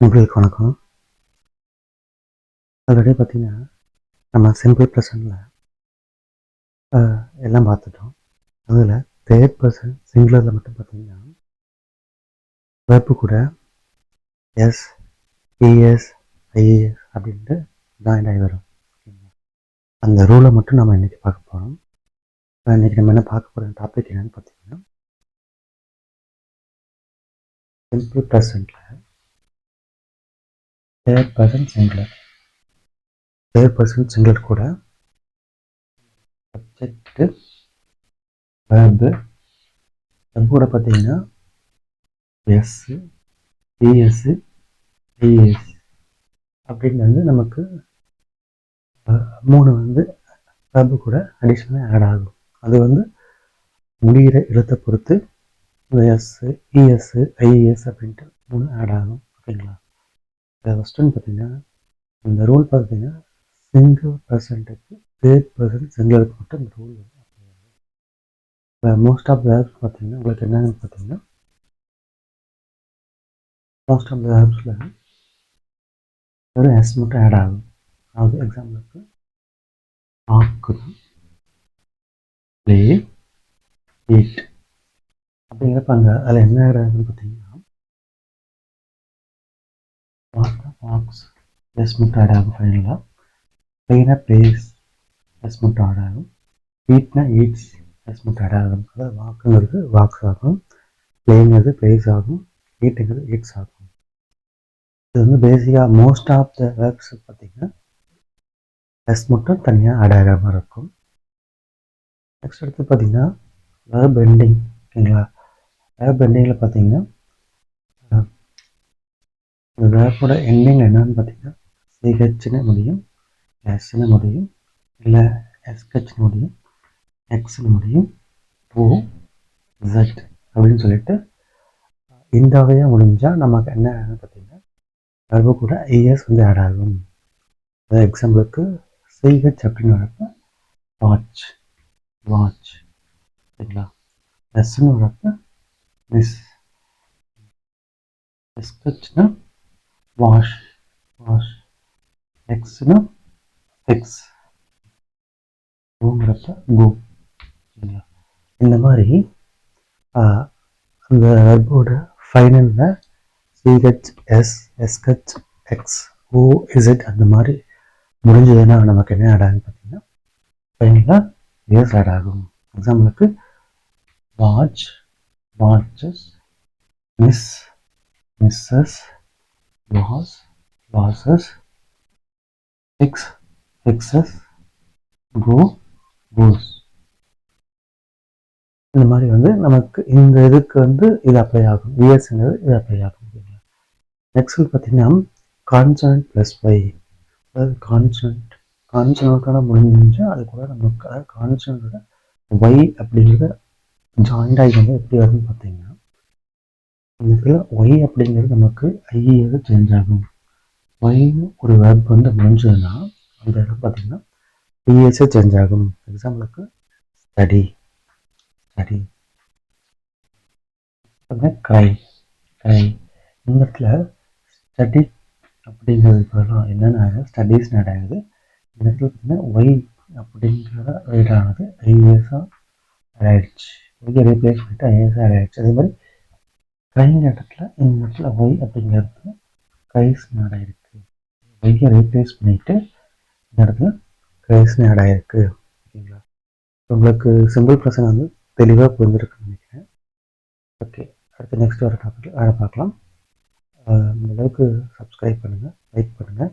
உங்களுக்கு வணக்கம். ஆல்ரெடி பார்த்தீங்கன்னா, நம்ம சிம்பிள் ப்ரெசன்ட்ல எல்லாம் பார்த்துட்டோம். அதில தேர்ட் பர்சன் சிங்குலரில் மட்டும் பார்த்தீங்கன்னா, வெர்பு கூட எஸ், இஎஸ், ஐஏஎஸ் அப்படின்ட்டு ஜாயிண்ட் ஆகி வரும். ஓகேங்களா? அந்த ரூலை மட்டும் நம்ம இன்றைக்கி பார்க்க போகிறோம். இன்றைக்கி நம்ம என்ன பார்க்க போகிற டாபிக் என்னென்னு பார்த்தீங்கன்னா, சிம்பிள் ப்ரெசன்ட்டில் third person singular. Third person singular கூட சப்ஜெக்ட்டு, வெர்பு கூட பார்த்தீங்கன்னா எஸ்ஸு, இஎஸ்ஸு, ஐஏஎஸ் அப்படின்னு வந்து நமக்கு 3 வந்து வெர்பு கூட அடிஷ்னலாக ஆட் ஆகும். அது வந்து முடிகிற எழுத்தை பொறுத்து இந்த எஸ்ஸு, இஎஸ்ஸு, ஐஏஎஸ் அப்படின்ட்டு 3 ஆட் ஆகும். ஓகேங்களா? ஃபஸ்ட்டுன்னு பார்த்தீங்கன்னா, இந்த ரூல் பார்த்தீங்கன்னா சிங்கிள் பர்சன்ட்டுக்கு தேர்ட் பர்சன் சிங்குலருக்கு மட்டும் இந்த ரூல் வந்து அப்ளை ஆகும். மோஸ்ட் ஆஃப் த வேர்ப்ஸ் பார்த்தீங்கன்னா உங்களுக்கு என்னென்னு பார்த்தீங்கன்னா, மோஸ்ட் ஆஃப் த வேர்ப்ஸில் வெறும் எஸ் மட்டும் ஆட் ஆகும். அதாவது எக்ஸாம்பிளுக்கு ஆக்குது, ப்ளே, ஈட் அப்படிங்கிறப்ப அங்கே அதில் என்ன ஆட் ஆகுதுன்னு பார்த்தீங்கன்னா, வாக்ஸ் எஸ் மட்டும் ஆட் ஆகும். ஃபைனலாக ப்ளேனா ப்ளேஸ் எஸ் மட்டும் ஆட் ஆகும். ஈட்னா ஈட்ஸ் எஸ் மட்டும் ஆட் ஆகும். அதாவது வாக்குங்கிறது வாக்ஸ் ஆகும், ப்ளேங்கிறது ப்ளேஸ் ஆகும், ஈட்டுங்கிறது ஈட்ஸ் ஆகும். இது வந்து பேசிக்காக மோஸ்ட் ஆஃப் த வேர்ப்ஸ் பார்த்தீங்கன்னா எஸ் மட்டும் தனியாக ஆட் ஆகிற மாதிரி இருக்கும். நெக்ஸ்ட் அடுத்து பார்த்தீங்கன்னா வேர்ப் எண்டிங். ஓகேங்களா? வேர்ப் எண்டிங்கில் பார்த்தீங்கன்னா இந்த வேர்போட எண்டிங் என்னன்னு பார்த்தீங்கன்னா சிஹெச்னு முடியும், எஸ்ன்னு முடியும், இல்லை எஸ்ஹெச்னு முடியும், எக்ஸ்னு முடியும், ஓ, ஜெட் அப்படின்னு சொல்லிட்டு இந்த வகையாக முடிஞ்சால் நமக்கு என்ன ஆகுதுன்னு பார்த்தீங்கன்னா வேர்பு கூட இஎஸ் வந்து ஆட் ஆகும். எக்ஸாம்பிளுக்கு சிஹெச் அப்படின்னு வரப்ப வாட்ச், வாட்ச். சரிங்களா? எஸ்ன்னு வரப்ப மிஸ், எஸ்ஹெச்னா வாஷ், வாஷ், எக்ஸ்னா எக்ஸ், கோங்கிறப்ப கோ. சரிங்களா? இந்த மாதிரி அந்த வெர்போட ஃபைனலில் சிஹெச், எஸ், எஸ்ஹெச், எக்ஸ், ஓ, இசட் அந்த மாதிரி முடிஞ்சதுன்னா நமக்கு என்ன ஆட் ஆகுன்னு பார்த்தீங்கன்னா ஃபைனலாக எஸ் ஆட் ஆகும். எக்ஸாம்பிளுக்கு watch, watches, miss, misses, vase, vases, ax, axes, go, goes. இந்த மாதிரி வந்து நமக்கு இந்த இதுக்கு வந்து இது அப்ளை ஆகும். இஎஸ்ங்கிறது இது அப்ளை ஆகும். நெக்ஸ்ட் பார்த்தீங்கன்னா கான்சனன்ட் ப்ளஸ் ஒய். அதாவது கான்சனன்ட்டோட முடிஞ்சால் அது கூட நமக்கு அதாவது கான்சனன்ட்டோட ஒய் அப்படிங்கிறது ஜாயிண்ட் ஆகி வந்து எப்படி வருதுன்னு பார்த்தீங்கன்னா இந்த இடத்துல ஒய் அப்படிங்கிறது நமக்கு ஐஏது சேஞ்ச் ஆகும். ஒய்னு ஒரு வேர்ப் வந்து முடிஞ்சதுன்னா அந்த இடம் பார்த்தீங்கன்னா இஎஸ்ஏ சேஞ்ச் ஆகும். எக்ஸாம்பிளுக்கு ஸ்டடி, ஸ்டடி, க்ரை, க்ரை. இந்த இடத்துல ஸ்டடி அப்படிங்கிறது பதிலாக என்னென்ன ஆகுது, ஸ்டடீஸ்னு ஆட் ஆகுது. இந்த இடத்துல பார்த்தீங்கன்னா ஒய் அப்படிங்கிற ரேட் ஆனது ஐஏஎஸாக ஆட் ஆகிடுச்சு. ஒய்யை ரீப்ளேஸ் பண்ணிட்டு ஐஏஎஸ் ஆட் ஆகிடுச்சு. அதே மாதிரி க்ரைங்கிற இடத்துல இந்த இடத்துல ஒய் அப்படிங்கிறது க்ரைஸ்னு ஆட் ஆகிருக்கு. ஒய்யை ரீப்ளேஸ் பண்ணிவிட்டு இந்த இடத்துல க்ரைஸ்னு ஆட் ஆகிருக்கு. ஓகேங்களா? உங்களுக்கு சிம்பிள் ப்ரெசன்ட் வந்து தெளிவாக புரிஞ்சிருக்குன்னு நினைக்கிறேன். ஓகே, அடுத்து நெக்ஸ்ட் வர டாபிக் வேறு பார்க்கலாம். இந்த அளவுக்கு சப்ஸ்கிரைப் பண்ணுங்கள், லைக் பண்ணுங்கள்.